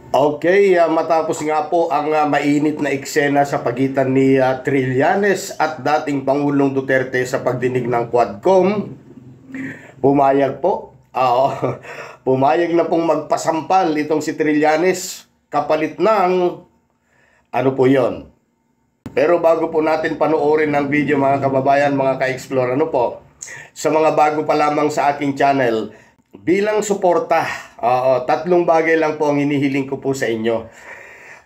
Okay, matapos nga po ang mainit na eksena sa pagitan ni Trillanes at dating Pangulong Duterte sa pagdinig ng Quadcom, pumayag po. Pumayag na pong magpasampal itong si Trillanes kapalit ng ano po yon. Pero bago po natin panoorin ang video mga kababayan, mga ka-explore, ano po, sa mga bago pa lamang sa aking channel, bilang suporta, tatlong bagay lang po ang hinihiling ko po sa inyo.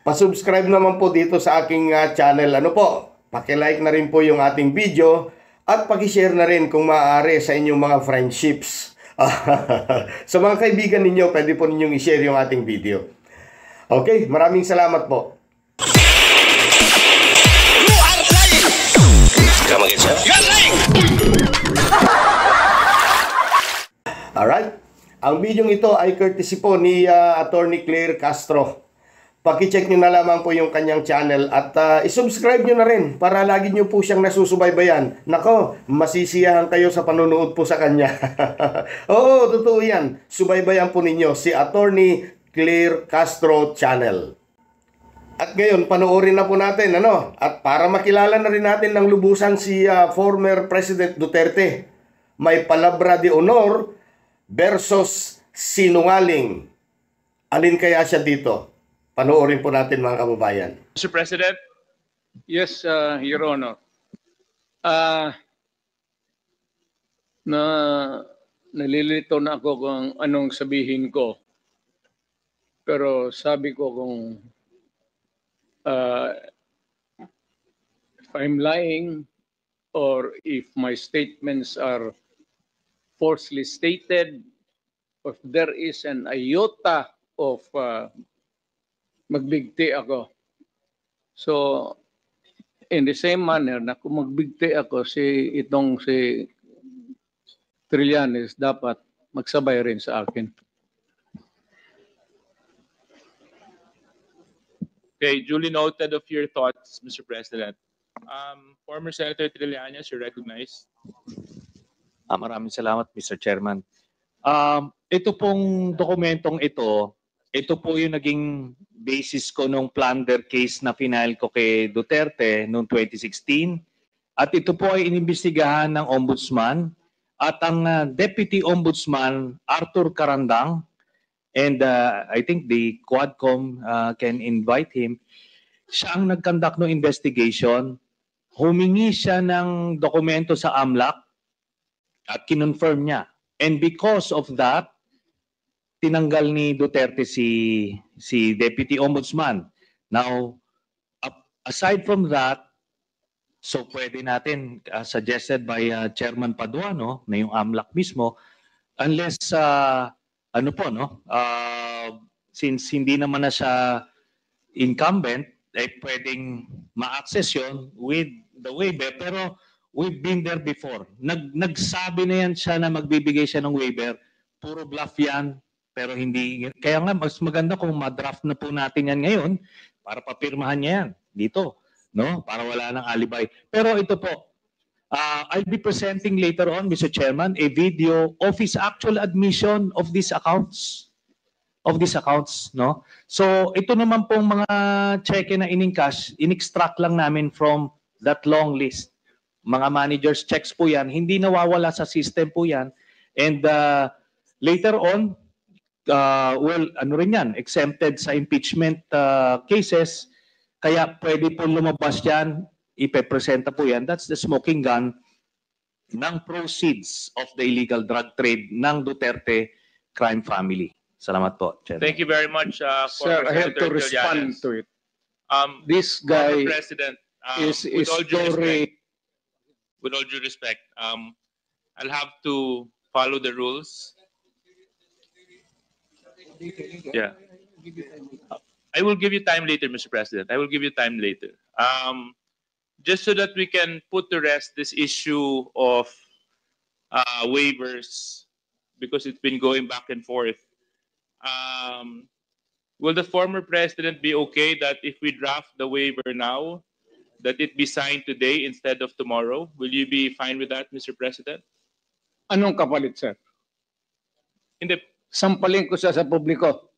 Pa-subscribe naman po dito sa aking channel. Ano po? Paki-like na rin po yung ating video at paki-share na rin kung maaari sa inyong mga friendships. Sa mga kaibigan ninyo, pwede po ninyong i-share yung ating video. Okay, maraming salamat po. Come again, sir? You're lying! Alright. Ang video ito ay courtesy po ni Attorney Claire Castro. Paki-check nyo na lamang po yung kanyang channel at isubscribe nyo na rin para lagi nyo po siyang nasusubaybayan. Nako, masisiyahan kayo sa panonood po sa kanya. Oo, totoo yan. Subaybayan po ninyo si Attorney Claire Castro channel. At ngayon, panoorin na po natin, ano? At para makilala na rin natin ng lubusan si former President Duterte, may palabra de honor versus sinungaling. Alin kaya siya dito? Panoorin po natin mga kababayan. Mr. President? Yes, Your Honor. Nalilito na ako kung anong sabihin ko. Pero sabi ko kung if I'm lying or if my statements are falsely stated, if there is an iota of magbigti ako. So, in the same manner na kung magbigti ako si Trillanes, dapat magsabay rin sa akin. Okay, duly noted of your thoughts, Mr. President. Former Senator Trillanes, you're recognized. Maraming salamat, Mr. Chairman. Ito pong dokumentong ito po yung naging basis ko nung plunder case na final ko kay Duterte noong 2016. At ito po ay inimbestigahan ng Ombudsman at ang Deputy Ombudsman Arthur Carandang, and I think the Quadcom can invite him. Siya ang nag-conduct ng investigation. Humingi siya ng dokumento sa AMLAC at kinonfirm niya. And because of that, tinanggal ni Duterte si Deputy Ombudsman. Now, aside from that, so pwede natin, suggested by Chairman Paduano, na yung AMLAC mismo, unless, since hindi naman na siya incumbent, pwedeng ma-access yun with the waiver. Pero we've been there before. Nagsabi na yan siya na magbibigay siya ng waiver. Puro bluff yan, pero hindi. Kaya nga, mas maganda kung ma-draft na po natin yan ngayon para papirmahan niya yan dito, no? Para wala nang alibay. Pero ito po, I'll be presenting later on, Mr. Chairman, a video of his actual admission of these accounts. No? So, ito naman pong mga cheque na in-encash, in-extract lang namin from that long list. Mga managers checks po yan, hindi nawawala sa system po yan. And later on, exempted sa impeachment cases, kaya pwede po lumabas yan, ipepresenta po yan. That's the smoking gun ng proceeds of the illegal drug trade ng Duterte crime family. Salamat po, Chairman. Thank you very much, Sir, I have to respond to it. This guy President, is with all due story. respect, I'll have to follow the rules. Yeah. I will give you time later, Mr. President. I will give you time later. Just so that we can put to rest this issue of waivers, because it's been going back and forth. Will the former president be okay that if we draft the waiver now, that it be signed today instead of tomorrow? Will you be fine with that, Mr. President? Anong kapalit, sir? Hindi. Sampalin ko siya sa publiko.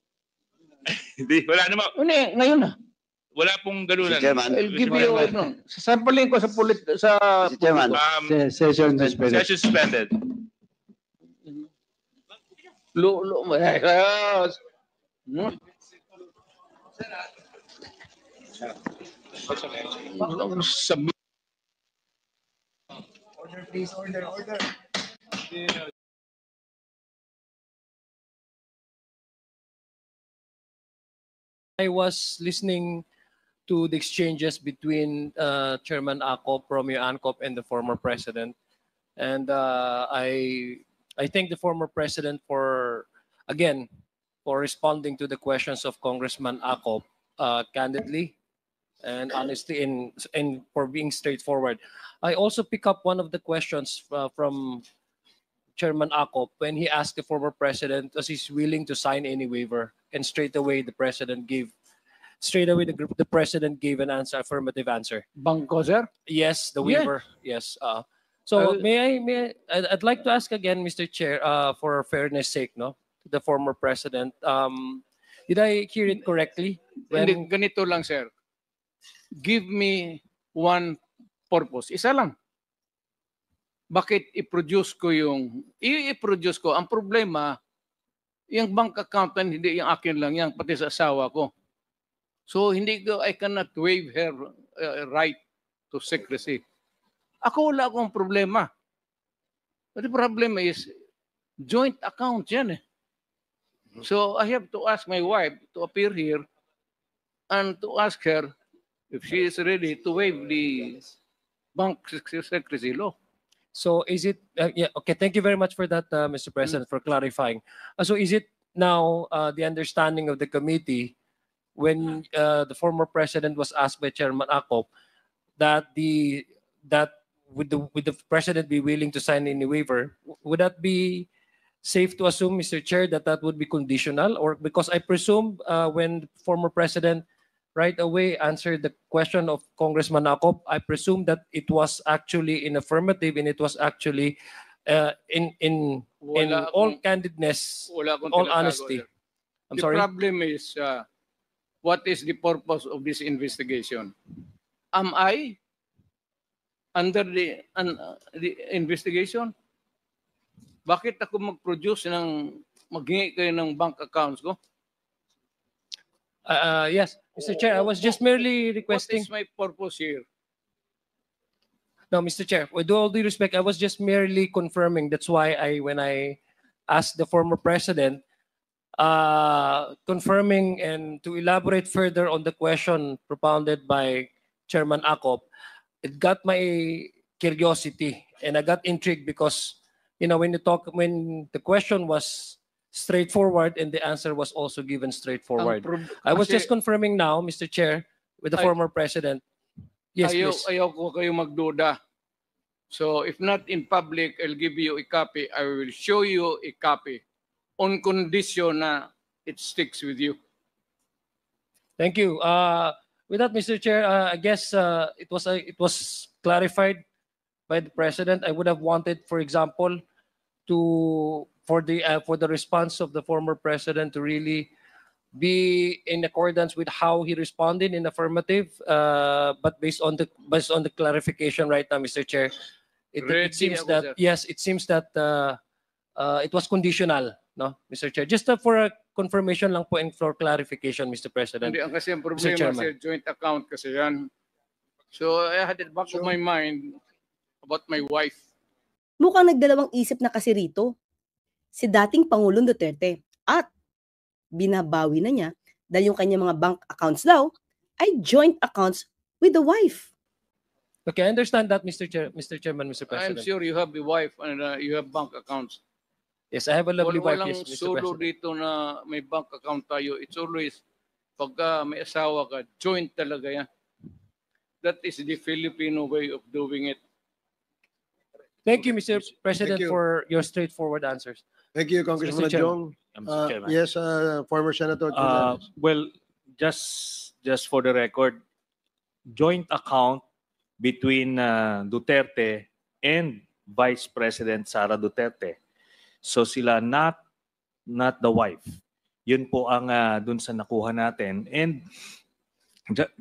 Hindi, wala naman. Ngayon na. Wala pong ganunan. Mr. Chairman. I'll give you, sasampalin ko sa Mr. Chairman. Session suspended. I was listening to the exchanges between Chairman Acop, Romeo Ancop, and the former president, and I thank the former president for responding to the questions of Congressman Acop candidly and honestly, and for being straightforward. I also pick up one of the questions from Chairman Acop when he asked the former president was he's willing to sign any waiver, and straight away the president gave an answer, affirmative answer. Bangko, sir? Yes, the waiver. Yes. So I'd like to ask again, Mr. Chair, for fairness sake, no, to the former president. Did I hear it correctly? Hindi, ganito lang, sir. Give me one purpose. Isa lang. Bakit i-produce ko i-produce ko? Ang problema, yung bank account hindi yung akin lang yan, pati sa asawa ko. So I cannot waive her right to secrecy. Ako wala akong problema. But the problem is, joint account yan eh. So I have to ask my wife to appear here and to ask her if she is ready to waive the bank secrecy law. So is it, okay, thank you very much for that, Mr. President, for clarifying. So is it now the understanding of the committee when the former president was asked by Chairman Acop that would the president be willing to sign any waiver? Would that be safe to assume, Mr. Chair, that would be conditional? Or because I presume when the former president right away answered the question of Congressman Acop, I presume that it was actually in affirmative and it was actually in all candidness, all honesty. I'm sorry. The problem is, what is the purpose of this investigation? Am I under the investigation? Bakit ako mag-produce maghingi kayo ng bank accounts ko? Yes, Mr. Chair, I was just merely requesting. What is my purpose here? No, Mr. Chair, with all due respect, I was just merely confirming. That's why when I asked the former president, confirming and to elaborate further on the question propounded by Chairman Acop, it got my curiosity and I got intrigued because, when the question was straightforward and the answer was also given straightforward. I was just confirming now, Mr. Chair, with the former president. Yes, please. Ayaw ko kayo magduda. So if not in public, I'll give you a copy. I will show you a copy on condition na it sticks with you. Thank you. With that, Mr. Chair, I guess it was clarified by the president. I would have wanted, for example, for the response of the former president to really be in accordance with how he responded in affirmative, but based on the clarification right now, Mr. Chair, it seems that sir. Yes, it seems that it was conditional, no, Mr. Chair. Just for a confirmation lang po and for clarification, Mr. President. Hindi, kasi ang problema sa joint account kasi yan. So I had it back of my mind about my wife. Mukhang nagdalawang isip na kasi rito si dating Pangulong Duterte at binabawi na niya dahil yung kanyang mga bank accounts daw ay joint accounts with the wife. Okay, I understand that, Mr. Chairman, Mr. President. I'm sure you have a wife and you have bank accounts. Yes, I have a lovely wife, yes, Mr. Solo President. dito na may bank account tayo. It's always, pagka may asawa ka, joint talaga yan. That is the Filipino way of doing it. Thank you, Mr. President, you. for your straightforward answers. Thank you, Congressman Mr. Jong. Mr. Chairman. Yes, former Senator. Trillanes. Well, just for the record, joint account between Duterte and Vice President Sara Duterte. So sila not the wife. Yun po ang dun sa nakuha natin. And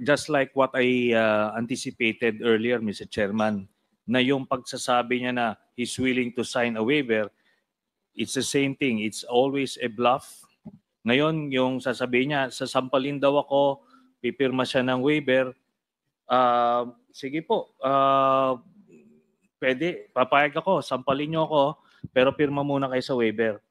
just like what I anticipated earlier, Mr. Chairman, na yung pagsasabi niya na he's willing to sign a waiver, it's the same thing. It's always a bluff. Ngayon, yung sasabihin niya, sasampalin daw ako, pipirma siya ng waiver, sige po, pwede, papayag ako, sampalin niyo ako, pero pirma muna kayo sa waiver.